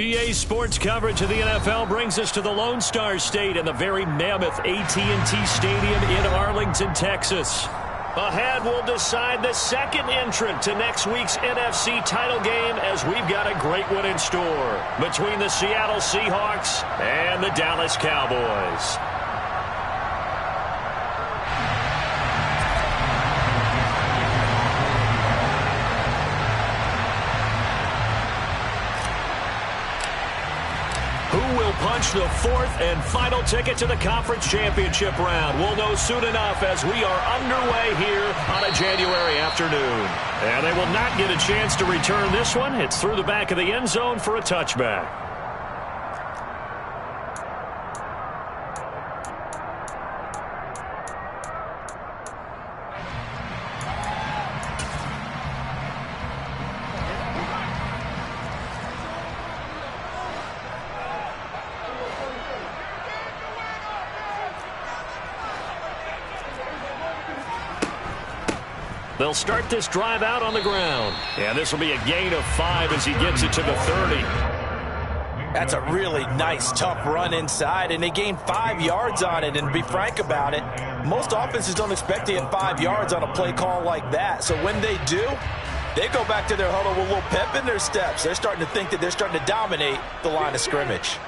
EA Sports coverage of the NFL brings us to the Lone Star State and the very mammoth AT&T Stadium in Arlington, Texas. Ahead, we'll decide the second entrant to next week's NFC title game as we've got a great one in store between the Seattle Seahawks and the Dallas Cowboys. Punch the fourth and final ticket to the conference championship round. We'll know soon enough as we are underway here on a January afternoon. And they will not get a chance to return this one. It's through the back of the end zone for a touchback. They'll start this drive out on the ground. And this will be a gain of 5 as he gets it to the 30. That's a really nice, tough run inside, and they gained 5 yards on it. And to be frank about it, most offenses don't expect to get 5 yards on a play call like that. So when they do, they go back to their huddle with a little pep in their steps. They're starting to think that they're starting to dominate the line of scrimmage.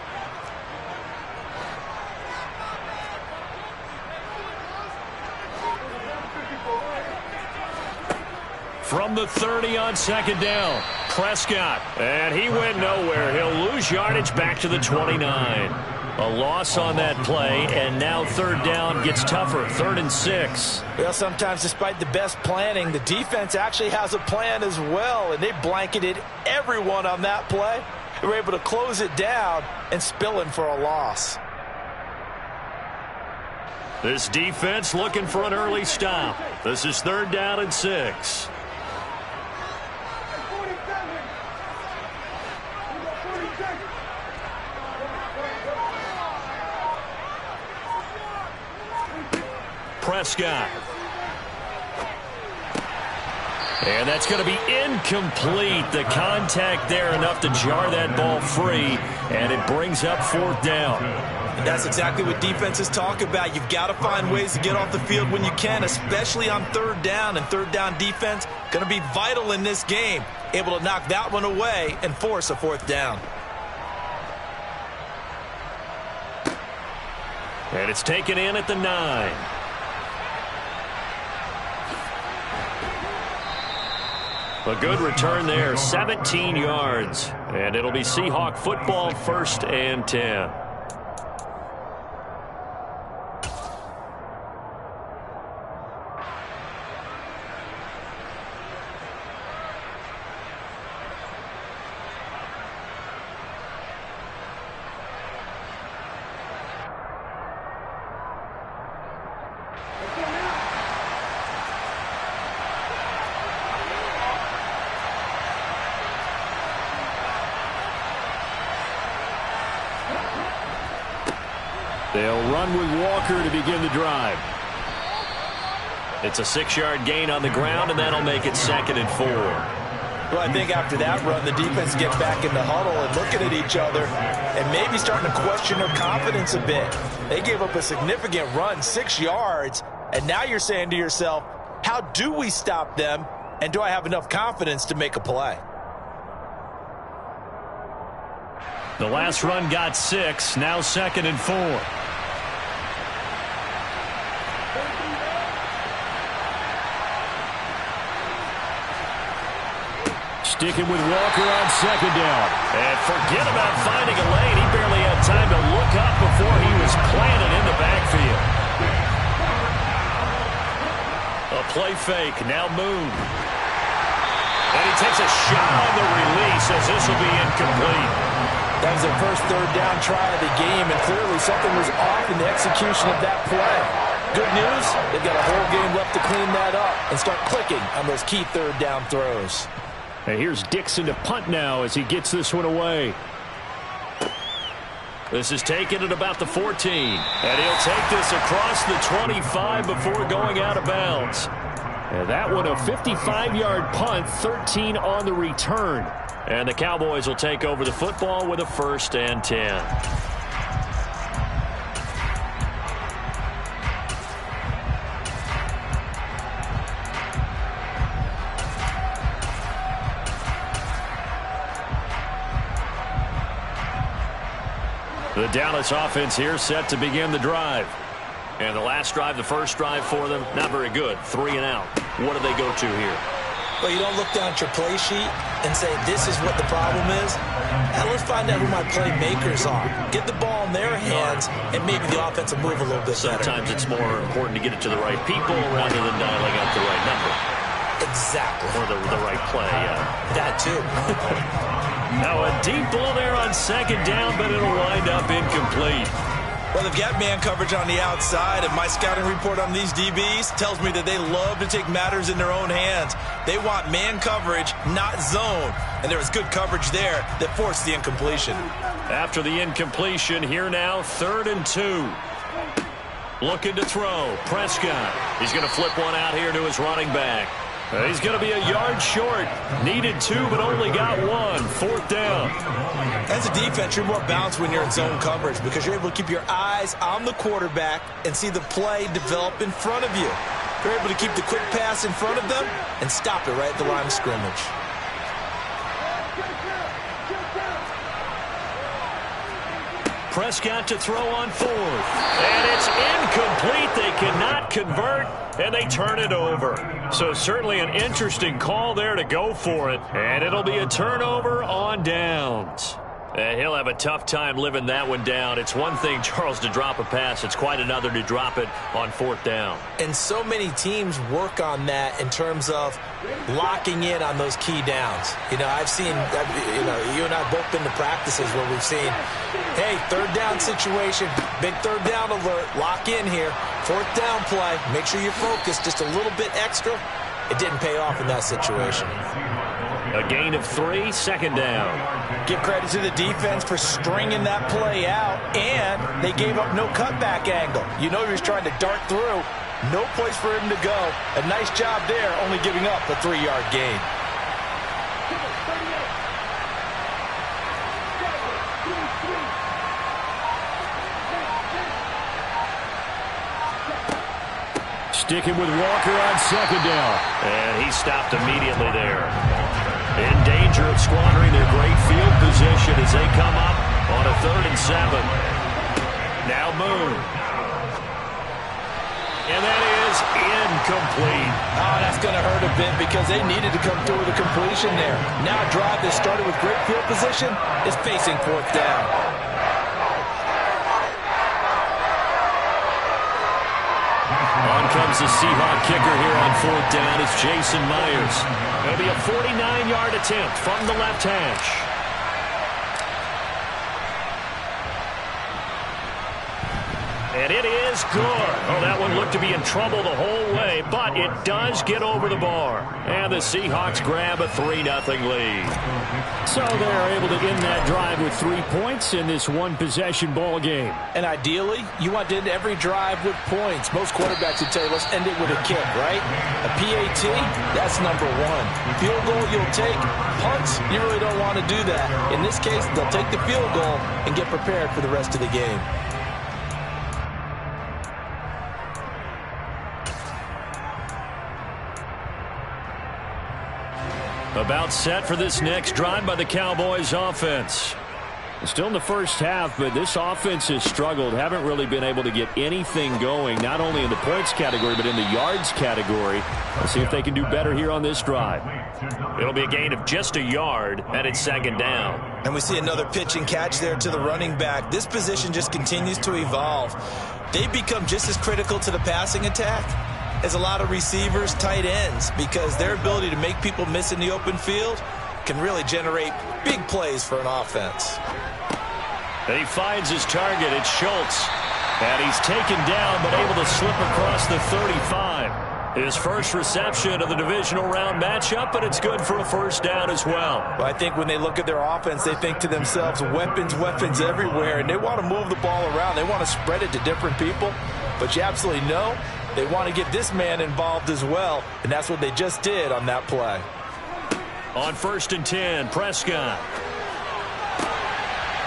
From the 30 on second down, Prescott. And he went nowhere. He'll lose yardage back to the 29. A loss on that play, and now third down gets tougher. 3rd and 6. Well, sometimes despite the best planning, the defense actually has a plan as well, and they blanketed everyone on that play. They were able to close it down and spill in for a loss. This defense looking for an early stop. This is 3rd down and 6. Prescott. And that's going to be incomplete. The contact there enough to jar that ball free, and it brings up 4th down. And that's exactly what defenses talk about. You've got to find ways to get off the field when you can, especially on 3rd down. And 3rd down defense going to be vital in this game. Able to knock that one away and force a 4th down. And it's taken in at the 9. A good return there, 17 yards. And it'll be Seahawk football, 1st and 10. They'll run with Walker to begin the drive. It's a 6-yard gain on the ground, and that'll make it 2nd and 4. Well, I think after that run, the defense gets back in the huddle and looking at each other and maybe starting to question their confidence a bit. They gave up a significant run, 6 yards, and now you're saying to yourself, how do we stop them, and do I have enough confidence to make a play? The last run got 6, now 2nd and 4. Sticking with Walker on 2nd down. And forget about finding a lane. He barely had time to look up before he was planted in the backfield. A play fake, now Moon. And he takes a shot on the release as this will be incomplete. That was their first 3rd down try of the game, and clearly something was off in the execution of that play. Good news, they've got a whole game left to clean that up and start clicking on those key 3rd down throws. And here's Dixon to punt now as he gets this one away. This is taken at about the 14. And he'll take this across the 25 before going out of bounds. And that one a 55-yard punt, 13 on the return. And the Cowboys will take over the football with a 1st and 10. The Dallas offense here set to begin the drive. And the last drive, the first drive for them, not very good. 3 and out. What do they go to here? Well, you don't look down at your play sheet and say, this is what the problem is. Now, let's find out who my playmakers are. Get the ball in their hands, and maybe the offense will move a little bit better. Sometimes it's more important to get it to the right people rather than dialing up the right number. Exactly. Or the right play, yeah. That, too. Now a deep ball there on 2nd down, but it'll wind up incomplete. Well, they've got man coverage on the outside, and my scouting report on these DBs tells me that they love to take matters in their own hands. They want man coverage, not zone. And there was good coverage there that forced the incompletion. After the incompletion, here now, 3rd and 2. Looking to throw. Prescott. He's going to flip one out here to his running back. He's going to be a yard short. Needed 2, but only got 1. 4th down. As a defense, you're more balanced when you're in zone coverage because you're able to keep your eyes on the quarterback and see the play develop in front of you. You're able to keep the quick pass in front of them and stop it right at the line of scrimmage. Prescott to throw on 4th. And it's incomplete. They cannot convert, and they turn it over. So certainly an interesting call there to go for it. And it'll be a turnover on downs. And he'll have a tough time living that one down. It's one thing, Charles, to drop a pass. It's quite another to drop it on 4th down. And so many teams work on that in terms of locking in on those key downs. You know, I've seen, you and I have both been to practices where we've seen, hey, 3rd down situation, big 3rd down alert, lock in here. 4th down play, make sure you're focused just a little bit extra. It didn't pay off in that situation. A gain of 3, 2nd down. Give credit to the defense for stringing that play out, and they gave up no cutback angle. You know he was trying to dart through. No place for him to go. A nice job there, only giving up a 3-yard gain. Sticking with Walker on 2nd down. And he stopped immediately there. In danger of squandering their great field position as they come up on a 3rd and 7. Now Moon. And that is incomplete. Oh, that's going to hurt a bit because they needed to come through with a completion there. Now a drive that started with great field position is facing 4th down. On comes the Seahawk kicker here on 4th down. It's Jason Myers. It'll be a 49-yard attempt from the left hash. And it is good. Oh, that one looked to be in trouble the whole way, but it does get over the bar. And the Seahawks grab a 3-0 lead. So they're able to end that drive with 3 points in this one-possession ball game. And ideally, you want to end every drive with points. Most quarterbacks would tell you, let's end it with a kick, right? A PAT, that's number 1. Field goal, you'll take. Punts, you really don't want to do that. In this case, they'll take the field goal and get prepared for the rest of the game. About set for this next drive by the Cowboys offense. Still in the first half, but this offense has struggled. Haven't really been able to get anything going, not only in the points category, but in the yards category. Let's see if they can do better here on this drive. It'll be a gain of just a yard, and it's 2nd down. And we see another pitch and catch there to the running back. This position just continues to evolve. They become just as critical to the passing attack as a lot of receivers, tight ends, because their ability to make people miss in the open field can really generate big plays for an offense. And he finds his target. It's Schultz. And he's taken down, but able to slip across the 35. His first reception of the divisional round matchup, but it's good for a 1st down as well. Well, I think when they look at their offense, they think to themselves, weapons, weapons everywhere, and they want to move the ball around. They want to spread it to different people, but you absolutely know they want to get this man involved as well, and that's what they just did on that play. On 1st and 10, Prescott.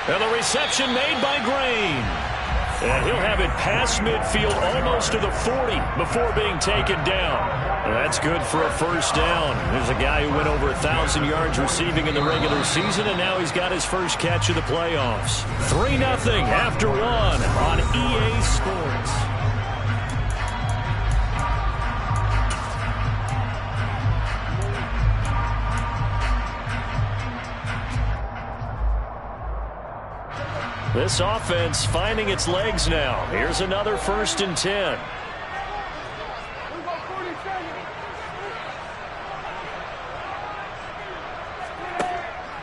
And the reception made by Green. And he'll have it past midfield almost to the 40 before being taken down. That's good for a first down. There's a guy who went over 1,000 yards receiving in the regular season, and now he's got his first catch of the playoffs. 3-0 after 1 on EA Sports. This offense finding its legs now. Here's another 1st and 10.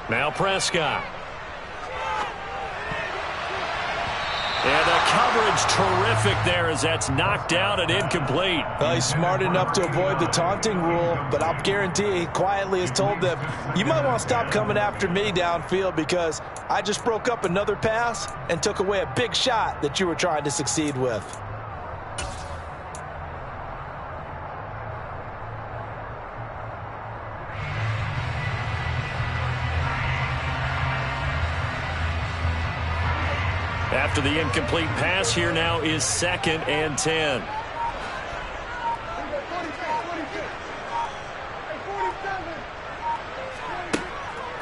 Now Prescott. And the coverage terrific there as that's knocked down and incomplete. Well, he's smart enough to avoid the taunting rule, but I'll guarantee he quietly has told them, you might want to stop coming after me downfield because I just broke up another pass and took away a big shot that you were trying to succeed with. After the incomplete pass, here now is 2nd and 10.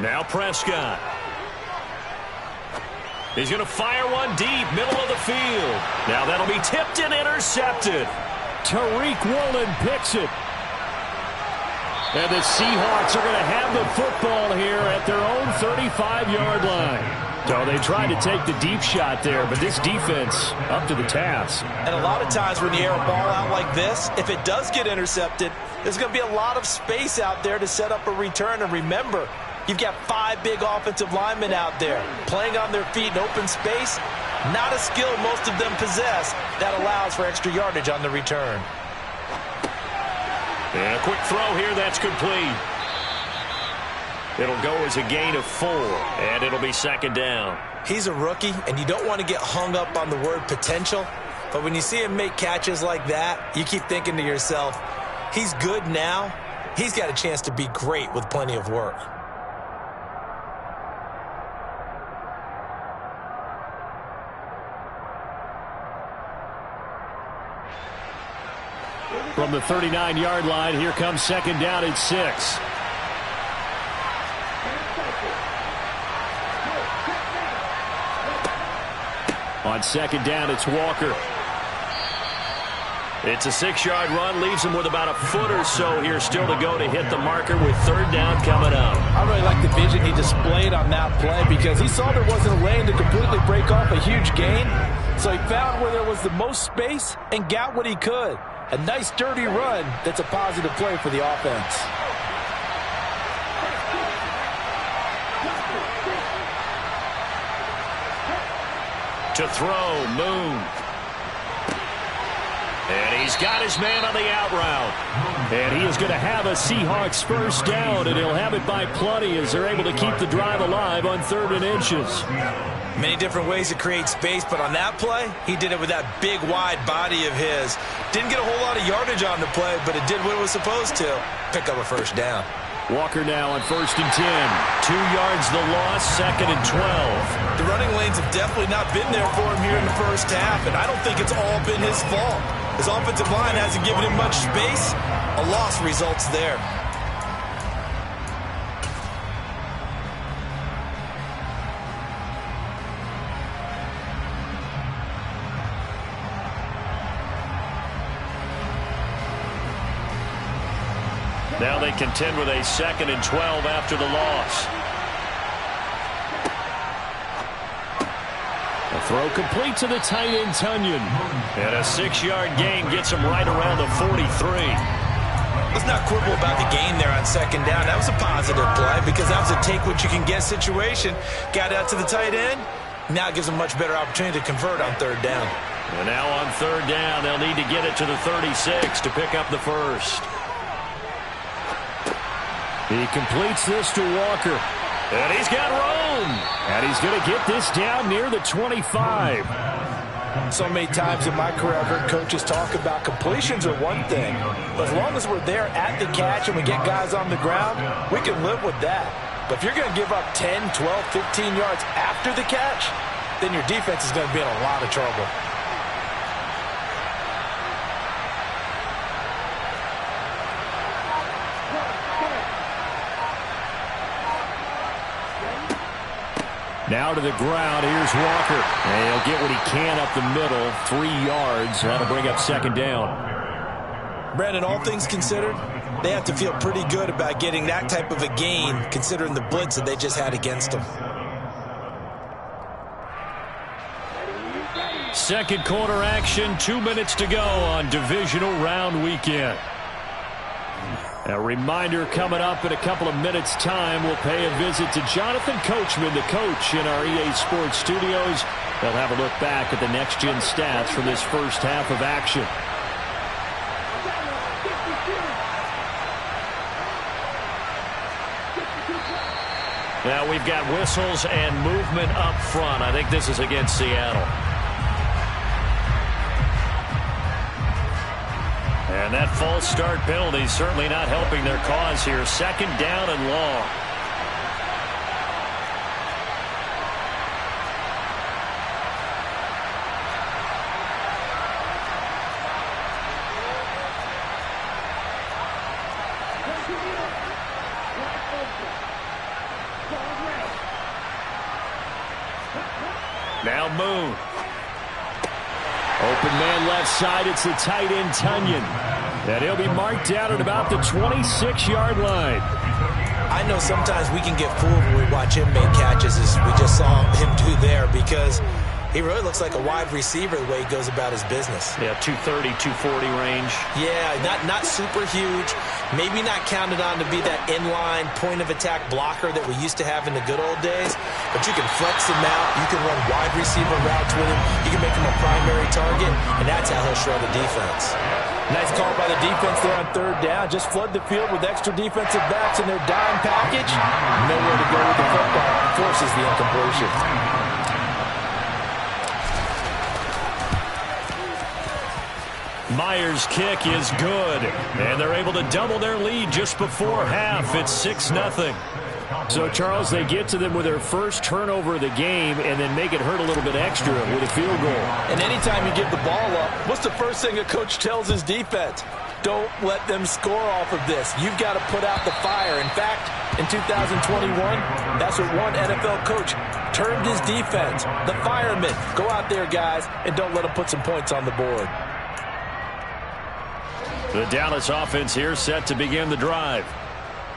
Now Prescott. He's going to fire one deep, middle of the field. Now that'll be tipped and intercepted. Tariq Woolen picks it. And the Seahawks are going to have the football here at their own 35-yard line. So they tried to take the deep shot there, but this defense up to the task. And a lot of times when you air a ball out like this, if it does get intercepted, there's going to be a lot of space out there to set up a return. And remember, you've got 5 big offensive linemen out there playing on their feet in open space. Not a skill most of them possess that allows for extra yardage on the return. And a quick throw here, that's complete. It'll go as a gain of 4, and it'll be 2nd down. He's a rookie, and you don't want to get hung up on the word potential. But when you see him make catches like that, you keep thinking to yourself, he's good now. He's got a chance to be great with plenty of work. From the 39-yard line, here comes 2nd down and 6. On 2nd down, it's Walker. It's a 6-yard run, leaves him with about a foot or so here still to go to hit the marker with 3rd down coming up. I really like the vision he displayed on that play because he saw there wasn't a lane to completely break off a huge gain. So he found where there was the most space and got what he could. A nice, dirty run that's a positive play for the offense. To throw, Moon. And he's got his man on the out route. And he is going to have a Seahawks first down, and he'll have it by plenty as they're able to keep the drive alive on 3rd and inches. Many different ways to create space, but on that play, he did it with that big, wide body of his. Didn't get a whole lot of yardage on the play, but it did what it was supposed to. Pick up a first down. Walker now on 1st and 10. 2 yards the loss, 2nd and 12. The running lanes have definitely not been there for him here in the first half, and I don't think it's all been his fault. His offensive line hasn't given him much space. A loss results there. Now they contend with a 2nd and 12 after the loss. A throw complete to the tight end, Tunyon. And a 6-yard gain gets him right around the 43. Let's not quibble about the gain there on 2nd down. That was a positive play because that was a take-what-you-can-get situation. Got out to the tight end. Now it gives them a much better opportunity to convert on 3rd down. And now on 3rd down, they'll need to get it to the 36 to pick up the first. He completes this to Walker. And he's got room. And he's going to get this down near the 25. So many times in my career, I've heard coaches talk about completions are one thing. But as long as we're there at the catch and we get guys on the ground, we can live with that. But if you're going to give up 10, 12, 15 yards after the catch, then your defense is going to be in a lot of trouble. Now to the ground. Here's Walker. And he'll get what he can up the middle. 3 yards. That'll bring up second down. Brandon, all things considered, they have to feel pretty good about getting that type of a gain, considering the blitz that they just had against them. Second quarter action. 2 minutes to go on divisional round weekend. A reminder coming up in a couple of minutes' time. We'll pay a visit to Jonathan Coachman, the coach, in our EA Sports studios. They'll have a look back at the next-gen stats from this first half of action. Now we've got whistles and movement up front. I think this is against Seattle. And that false start penalty certainly not helping their cause here. Second down and long. Now Moon. Open man left side. It's the tight end, Tunyon. And he'll be marked down at about the 26-yard line. I know sometimes we can get fooled when we watch him make catches, as we just saw him do there, because he really looks like a wide receiver the way he goes about his business. Yeah, 230, 240 range. Yeah, not super huge. Maybe not counted on to be that inline point-of-attack blocker that we used to have in the good old days. But you can flex him out. You can run wide receiver routes with him. You can make him a primary target, and that's how he'll shred a defense. Nice call by the defense there on third down. Just flood the field with extra defensive backs in their dime package. Nowhere to go with the football. Forces the incompletion. Myers' kick is good. And they're able to double their lead just before half. It's 6-0. So, Charles, they get to them with their first turnover of the game and then make it hurt a little bit extra with a field goal. And anytime you give the ball up, what's the first thing a coach tells his defense? Don't let them score off of this. You've got to put out the fire. In fact, in 2021, that's what one NFL coach termed his defense. The firemen. Go out there, guys, and don't let them put some points on the board. The Dallas offense here set to begin the drive.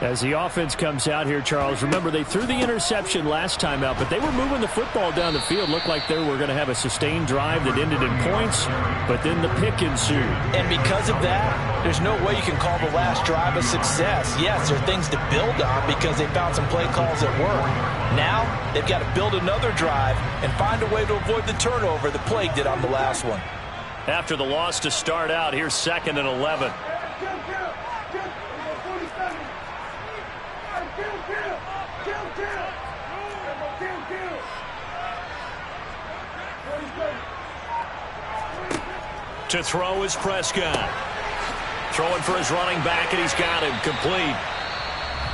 As the offense comes out here, Charles, remember they threw the interception last time out, but they were moving the football down the field. Looked like they were going to have a sustained drive that ended in points, but then the pick ensued. And because of that, there's no way you can call the last drive a success. Yes, there are things to build on because they found some play calls that work. Now, they've got to build another drive and find a way to avoid the turnover that plagued it on the last one. After the loss to start out, here's 2nd and 11. To throw is Prescott. Throwing for his running back, and he's got him complete.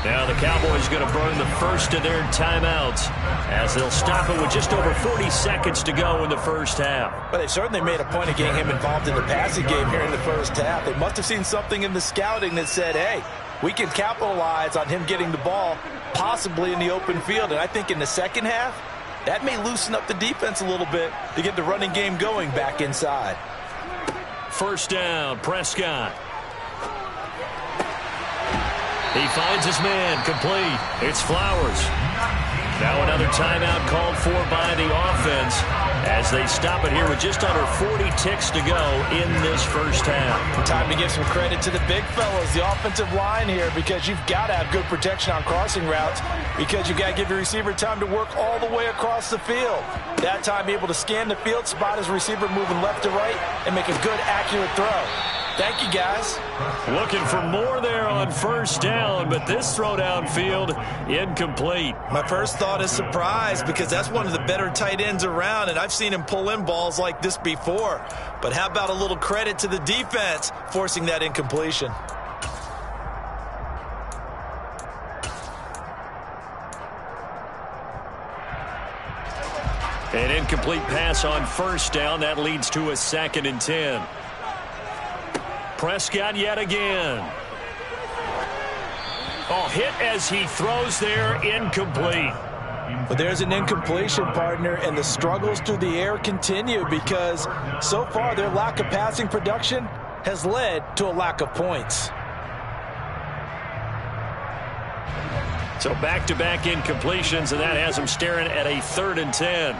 Now the Cowboys going to burn the first of their timeouts as they'll stop it with just over 40 seconds to go in the first half. But they certainly made a point of getting him involved in the passing game here in the first half. They must have seen something in the scouting that said, hey, we can capitalize on him getting the ball possibly in the open field. And I think in the second half, that may loosen up the defense a little bit to get the running game going back inside. First down, Prescott. He finds his man, complete. It's Flowers. Now another timeout called for by the offense as they stop it here with just under 40 ticks to go in this first half. Time to give some credit to the big fellas, the offensive line here, because you've got to have good protection on crossing routes because you've got to give your receiver time to work all the way across the field. That time able to scan the field, spot his receiver moving left to right, and make a good, accurate throw. Thank you, guys. Looking for more there on first down, but this throw downfield incomplete. My first thought is surprise because that's one of the better tight ends around, and I've seen him pull in balls like this before. But how about a little credit to the defense forcing that incompletion? An incomplete pass on first down. That leads to a 2nd and 10. Prescott yet again. Oh, hit as he throws there, incomplete. But there's an incompletion, partner, and the struggles through the air continue because so far their lack of passing production has led to a lack of points. So back-to-back incompletions, and that has him staring at a 3rd and 10.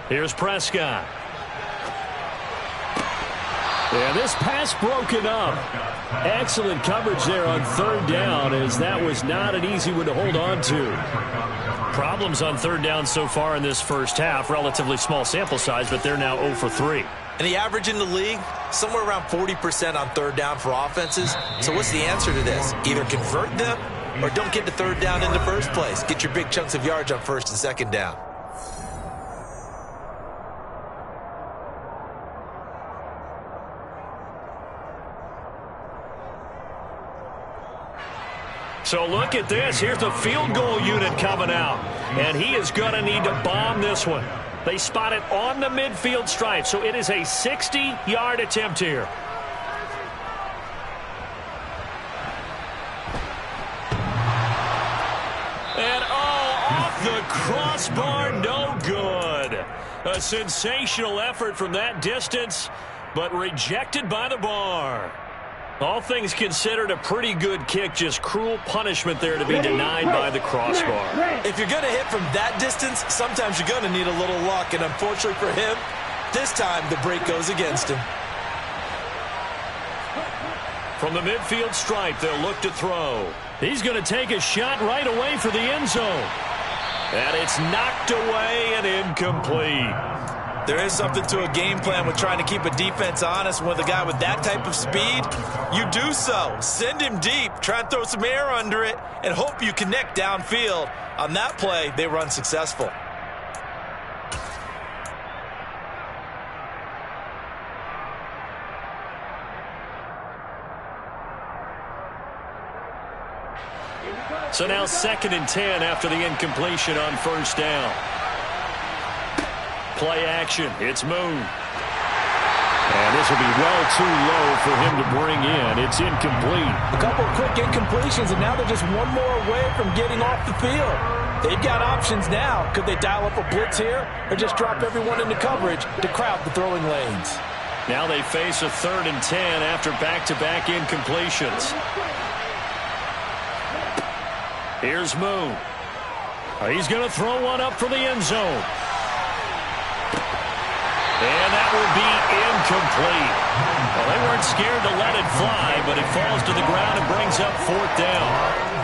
Here's Prescott. And this pass broken up. Excellent coverage there on 3rd down, as that was not an easy one to hold on to. Problems on 3rd down so far in this first half. Relatively small sample size, but they're now 0 for 3. And the average in the league, somewhere around 40% on 3rd down for offenses. So what's the answer to this? Either convert them or don't get to 3rd down in the first place. Get your big chunks of yards on 1st and 2nd down. So look at this. Here's the field goal unit coming out. And he is going to need to bomb this one. They spot it on the midfield stripe. So it is a 60-yard attempt here. And off the crossbar, no good. A sensational effort from that distance, but rejected by the bar. All things considered, a pretty good kick, just cruel punishment there to be denied by the crossbar. If you're going to hit from that distance, sometimes you're going to need a little luck, and unfortunately for him, this time the break goes against him. From the midfield stripe, they'll look to throw. He's going to take a shot right away for the end zone. And it's knocked away and incomplete. There is something to a game plan with trying to keep a defense honest. With a guy with that type of speed, you do so. Send him deep, try and throw some air under it, and hope you connect downfield. On that play, they were unsuccessful. So now 2nd and 10 after the incompletion on first down. Play action. It's Moon. And this will be well too low for him to bring in. It's incomplete. A couple of quick incompletions, and now they're just one more away from getting off the field. They've got options now. Could they dial up a blitz here or just drop everyone into coverage to crowd the throwing lanes? Now they face a 3rd and 10 after back-to-back incompletions. Here's Moon. He's going to throw one up for the end zone. And that will be incomplete. Well, they weren't scared to let it fly, but it falls to the ground and brings up 4th down.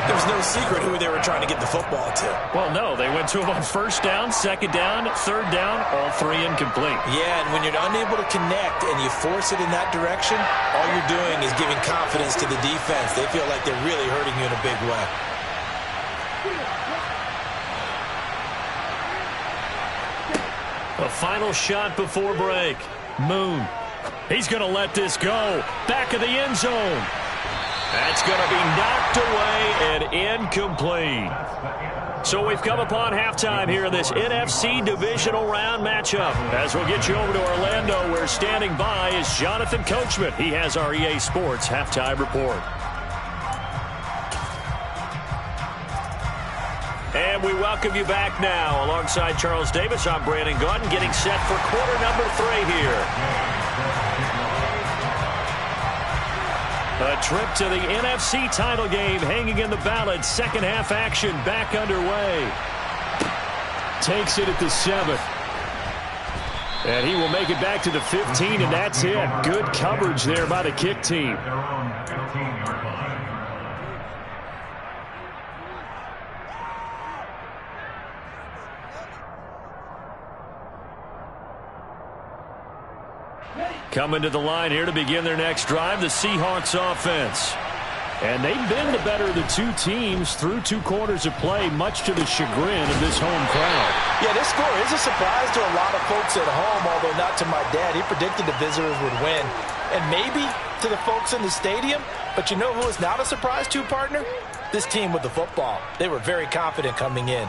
There's no secret who they were trying to get the football to. Well, no, they went to him on 1st down, 2nd down, 3rd down, all 3 incomplete. Yeah, and when you're unable to connect and you force it in that direction, all you're doing is giving confidence to the defense. They feel like they're really hurting you in a big way. A final shot before break. Moon. He's going to let this go. Back of the end zone. That's going to be knocked away and incomplete. So we've come upon halftime here in this NFC divisional round matchup. As we'll get you over to Orlando, where standing by is Jonathan Coachman. He has our EA Sports halftime report. And we welcome you back now. Alongside Charles Davis, I'm Brandon Gaudin, getting set for quarter number 3 here. A trip to the NFC title game hanging in the balance. Second half action back underway. Takes it at the 7th. And he will make it back to the 15, and that's it. Good coverage there by the kick team. Coming to the line here to begin their next drive, the Seahawks offense. And they've been the better of the two teams through 2 quarters of play, much to the chagrin of this home crowd. Yeah, this score is a surprise to a lot of folks at home, although not to my dad. He predicted the visitors would win. And maybe to the folks in the stadium, but you know who is not a surprise to, partner? This team with the football. They were very confident coming in.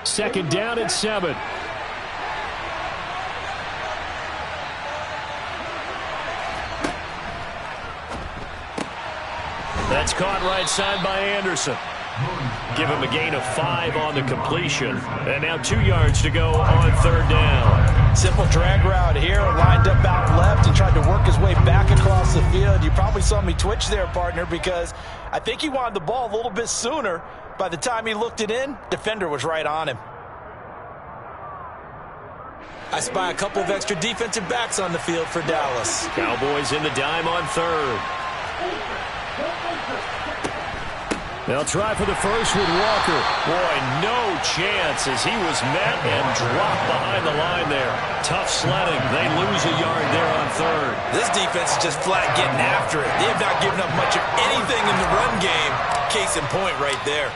Second down and 7. That's caught right side by Anderson. Give him a gain of 5 on the completion. And now 2 yards to go on 3rd down. Simple drag route here, lined up out left and tried to work his way back across the field. You probably saw me twitch there, partner, because I think he wanted the ball a little bit sooner. By the time he looked it in, defender was right on him. I spy a couple of extra defensive backs on the field for Dallas. Cowboys in the dime on 3rd. They'll try for the first with Walker. Boy, no chance as he was met and dropped behind the line there. Tough sledding. They lose a yard there on 3rd. This defense is just flat getting after it. They have not given up much of anything in the run game. Case in point right there.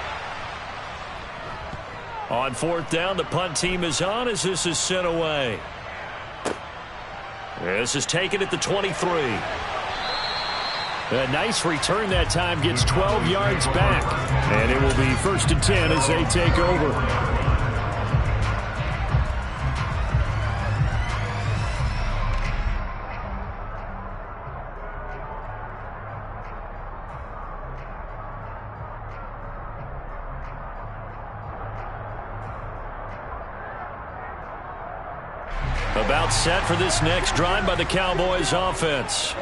On 4th down, the punt team is on as this is sent away. This is taken at the 23. A nice return that time, gets 12 yards back. And it will be 1st and 10 as they take over. About set for this next drive by the Cowboys offense.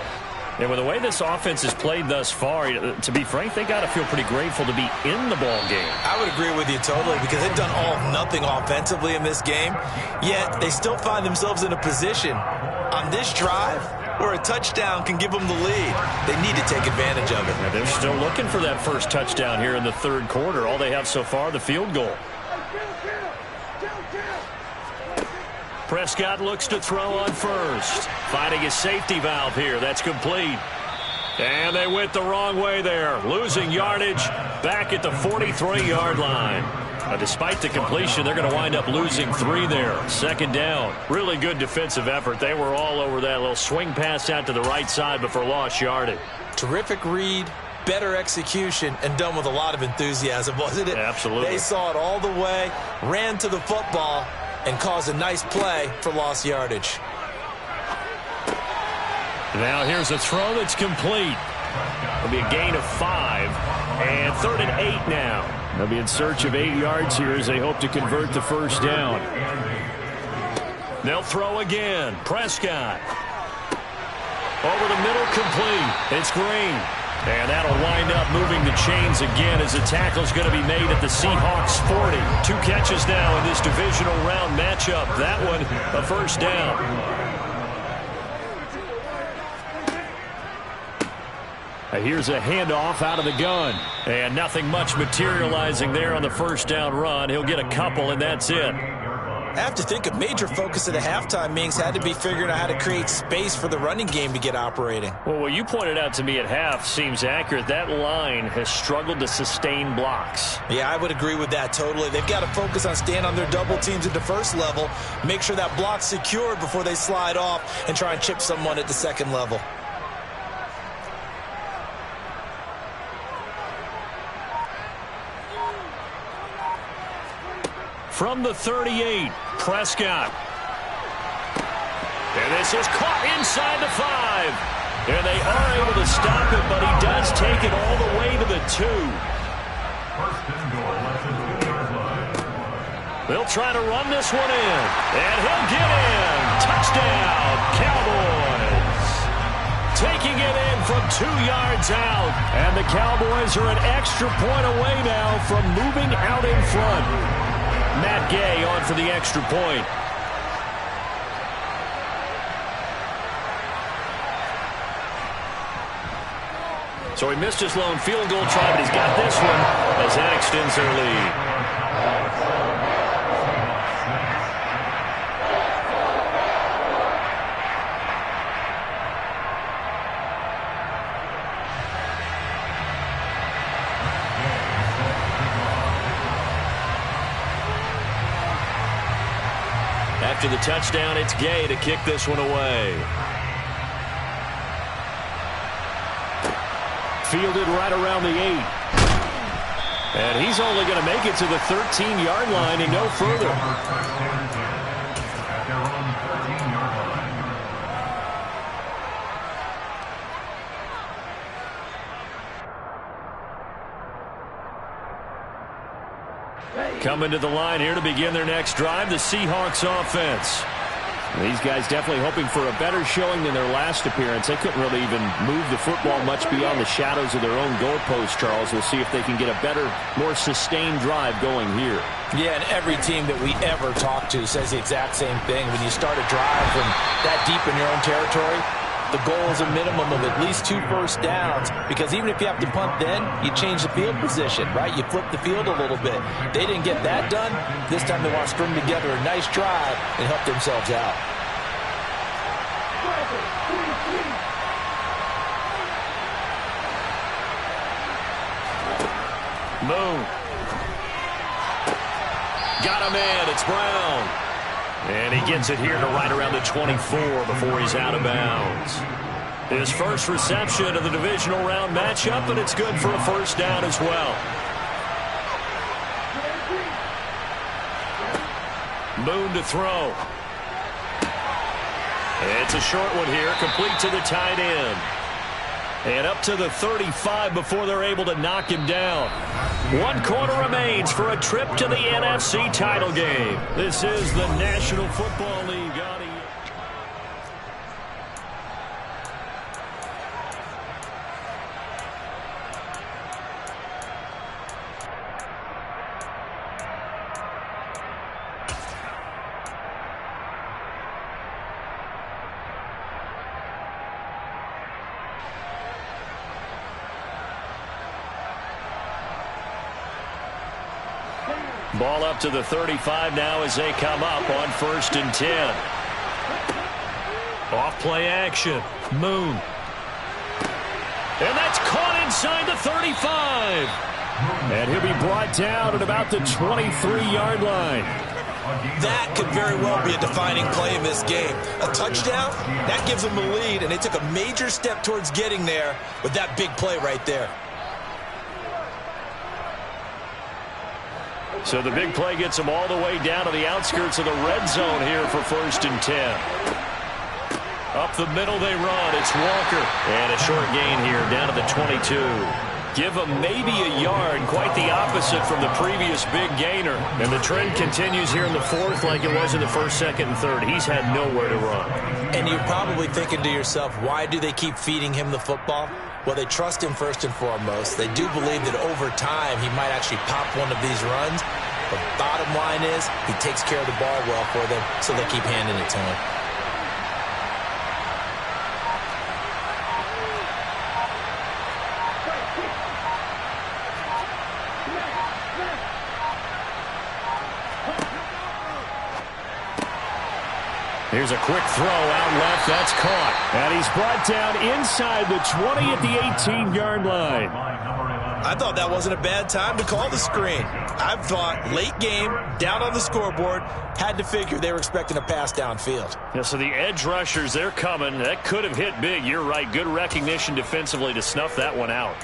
And with the way this offense has played thus far, to be frank, they got to feel pretty grateful to be in the ball game. I would agree with you totally because they've done all nothing offensively in this game, yet they still find themselves in a position on this drive where a touchdown can give them the lead. They need to take advantage of it. Now they're still looking for that first touchdown here in the 3rd quarter. All they have so far, the field goal. Prescott looks to throw on 1st. Finding his safety valve here. That's complete. And they went the wrong way there. Losing yardage back at the 43-yard line. Despite the completion, they're going to wind up losing 3 there. 2nd down. Really good defensive effort. They were all over that little swing pass out to the right side before lost yardage. Terrific read, better execution, and done with a lot of enthusiasm, wasn't it? Absolutely. They saw it all the way, ran to the football, and caused a nice play for lost yardage. Now here's a throw that's complete. It'll be a gain of 5. And 3rd and 8 now. They'll be in search of 8 yards here as they hope to convert the 1st down. They'll throw again. Prescott. Over the middle, complete. It's Green. And that'll wind up moving the chains again as the tackle's going to be made at the Seahawks 40. 2 catches now in this divisional round matchup. That one, a 1st down. Here's a handoff out of the gun. And nothing much materializing there on the 1st down run. He'll get a couple, and that's it. I have to think a major focus of the halftime meetings had to be figuring out how to create space for the running game to get operating. Well, what you pointed out to me at half seems accurate. That line has struggled to sustain blocks. Yeah, I would agree with that totally. They've got to focus on staying on their double teams at the 1st level, make sure that block's secured before they slide off and try and chip someone at the 2nd level. From the 38, Prescott. And this is caught inside the 5. And they are able to stop it, but he does take it all the way to the 2. They'll try to run this one in. And he'll get in. Touchdown, Cowboys. Taking it in from 2 yards out. And the Cowboys are an extra point away now from moving out in front. Matt Gay on for the extra point. So he missed his lone field goal try, but he's got this one as that extends their lead. After the touchdown, it's Gay to kick this one away. Fielded right around the 8. And he's only going to make it to the 13-yard line and no further. Coming to the line here to begin their next drive, the Seahawks offense. These guys definitely hoping for a better showing than their last appearance. They couldn't really even move the football much beyond the shadows of their own goalpost, Charles. We'll see if they can get a better, more sustained drive going here. Yeah, and every team that we ever talk to says the exact same thing. When you start a drive from that deep in your own territory, the goal is a minimum of at least 2 first downs, because even if you have to punt then, you change the field position, right? You flip the field a little bit. They didn't get that done. This time they want to string together a nice drive and help themselves out. Moon. Got him in. It's Brown. And he gets it here to right around the 24 before he's out of bounds. His first reception of the divisional round matchup, and it's good for a first down as well. Moon to throw. It's a short one here, complete to the tight end. And up to the 35 before they're able to knock him down. 1 quarter remains for a trip to the NFC title game. This is the National Football League. Ball up to the 35 now as they come up on 1st and 10. Off play action. Moon. And that's caught inside the 35. And he'll be brought down at about the 23-yard line. That could very well be a defining play in this game. A touchdown, that gives them the lead, and they took a major step towards getting there with that big play right there. So the big play gets them all the way down to the outskirts of the red zone here for 1st and 10. Up the middle they run. It's Walker. And a short gain here down to the 22. Give him maybe a yard. Quite the opposite from the previous big gainer. And the trend continues here in the 4th like it was in the 1st, 2nd, and 3rd. He's had nowhere to run. And you're probably thinking to yourself, why do they keep feeding him the football? Well, they trust him first and foremost. They do believe that over time he might actually pop one of these runs. But bottom line is he takes care of the ball well for them, so they keep handing it to him. Here's a quick throw out left. That's caught. And he's brought down inside the 20 at the 18-yard line. I thought that wasn't a bad time to call the screen. I thought late game, down on the scoreboard, had to figure they were expecting a pass downfield. Yeah, so the edge rushers, they're coming. That could have hit big. You're right. Good recognition defensively to snuff that one out.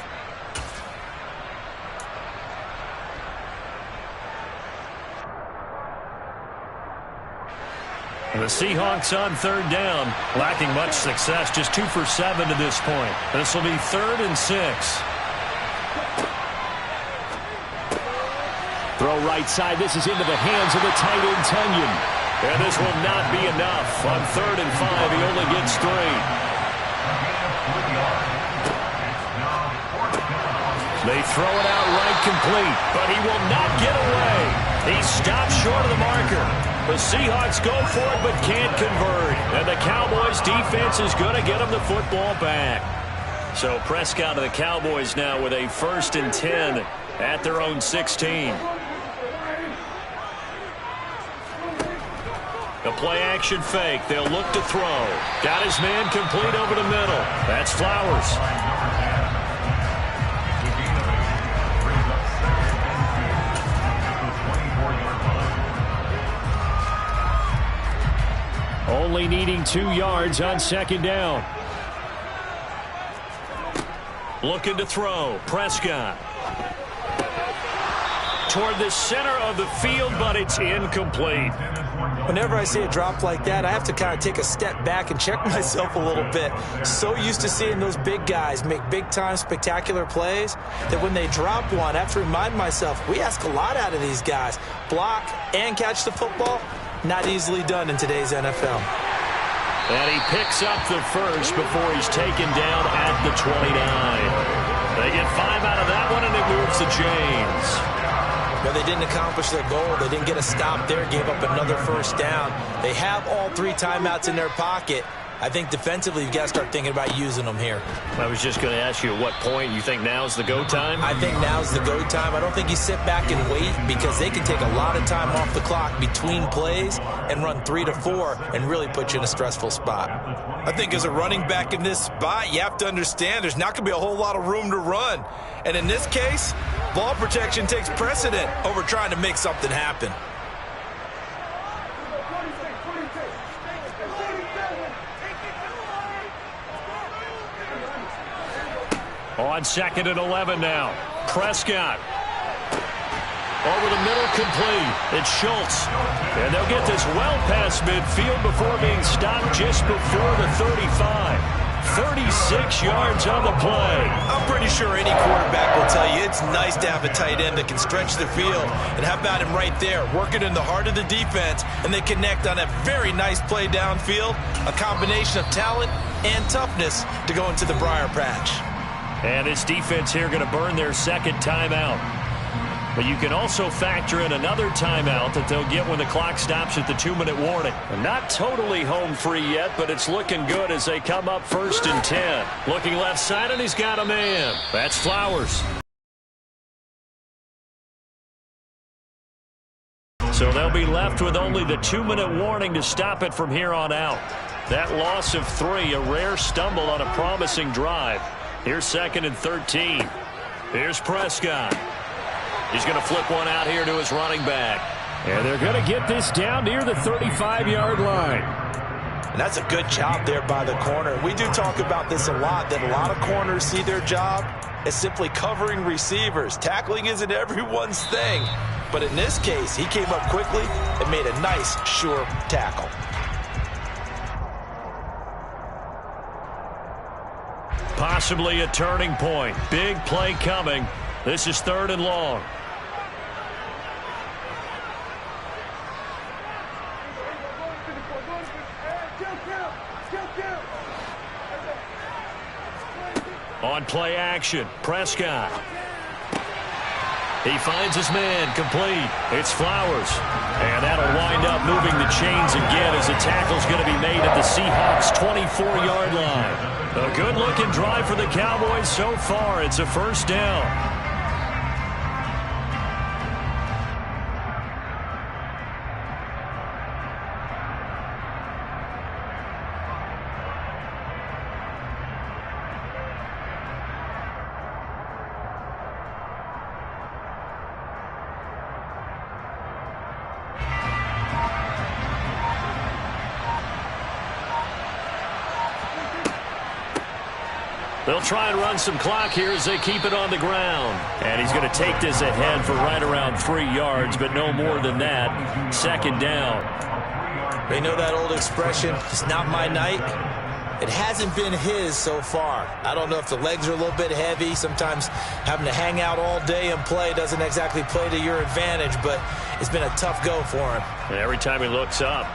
The Seahawks on 3rd down, lacking much success, just 2 for 7 to this point. This will be 3rd and 6. Throw right side. This is into the hands of the tight end, Tunyon. And this will not be enough. On 3rd and 5, he only gets 3. They throw it out right complete, but he will not get away. He stops short of the marker. The Seahawks go for it but can't convert. And the Cowboys defense is going to get him the football back. So Prescott of the Cowboys now with a 1st and 10 at their own 16. A play-action fake. They'll look to throw. Got his man complete over the middle. That's Flowers. Only needing 2 yards on 2nd down. Looking to throw. Prescott. Toward the center of the field, but it's incomplete. Whenever I see a drop like that, I have to kind of take a step back and check myself a little bit. So used to seeing those big guys make big-time spectacular plays that when they drop one, I have to remind myself, we ask a lot out of these guys. Block and catch the football, not easily done in today's NFL. And he picks up the first before he's taken down at the 29. They get 5 out of that one, and it moves to James. But they didn't accomplish their goal. They didn't get a stop there, gave up another 1st down. They have all 3 timeouts in their pocket. I think defensively you've got to start thinking about using them here. I was just going to ask you at what point you think now's the go time? I think now's the go time. I don't think you sit back and wait because they can take a lot of time off the clock between plays and run 3 to 4 and really put you in a stressful spot. I think as a running back in this spot, you have to understand there's not going to be a whole lot of room to run. And in this case, ball protection takes precedent over trying to make something happen. On 2nd and 11 now. Prescott. Over the middle, complete. It's Schultz. And they'll get this well past midfield before being stopped just before the 35. 36 yards on the play. I'm pretty sure any quarterback will tell you it's nice to have a tight end that can stretch the field. And how about him right there, working in the heart of the defense, and they connect on a very nice play downfield, a combination of talent and toughness to go into the briar patch. And this defense here going to burn their 2nd timeout. But you can also factor in another timeout that they'll get when the clock stops at the 2-minute warning. And not totally home free yet, but it's looking good as they come up 1st and 10. Looking left side, and he's got a man. That's Flowers. So they'll be left with only the 2-minute warning to stop it from here on out. That loss of 3, a rare stumble on a promising drive. Here's 2nd and 13. Here's Prescott. He's going to flip one out here to his running back. And they're going to get this down near the 35-yard line. And that's a good job there by the corner. We do talk about this a lot, that a lot of corners see their job as simply covering receivers. Tackling isn't everyone's thing. But in this case, he came up quickly and made a nice, sure tackle. Possibly a turning point. Big play coming. This is 3rd and long. On play action, Prescott. He finds his man, complete. It's Flowers. And that'll wind up moving the chains again as the tackle's going to be made at the Seahawks' 24-yard line. A good-looking drive for the Cowboys so far. It's a 1st down. They'll try and run some clock here as they keep it on the ground. And he's going to take this ahead for right around 3 yards, but no more than that. 2nd down. They know that old expression, it's not my night. It hasn't been his so far. I don't know if the legs are a little bit heavy. Sometimes having to hang out all day and play doesn't exactly play to your advantage, but it's been a tough go for him. And every time he looks up,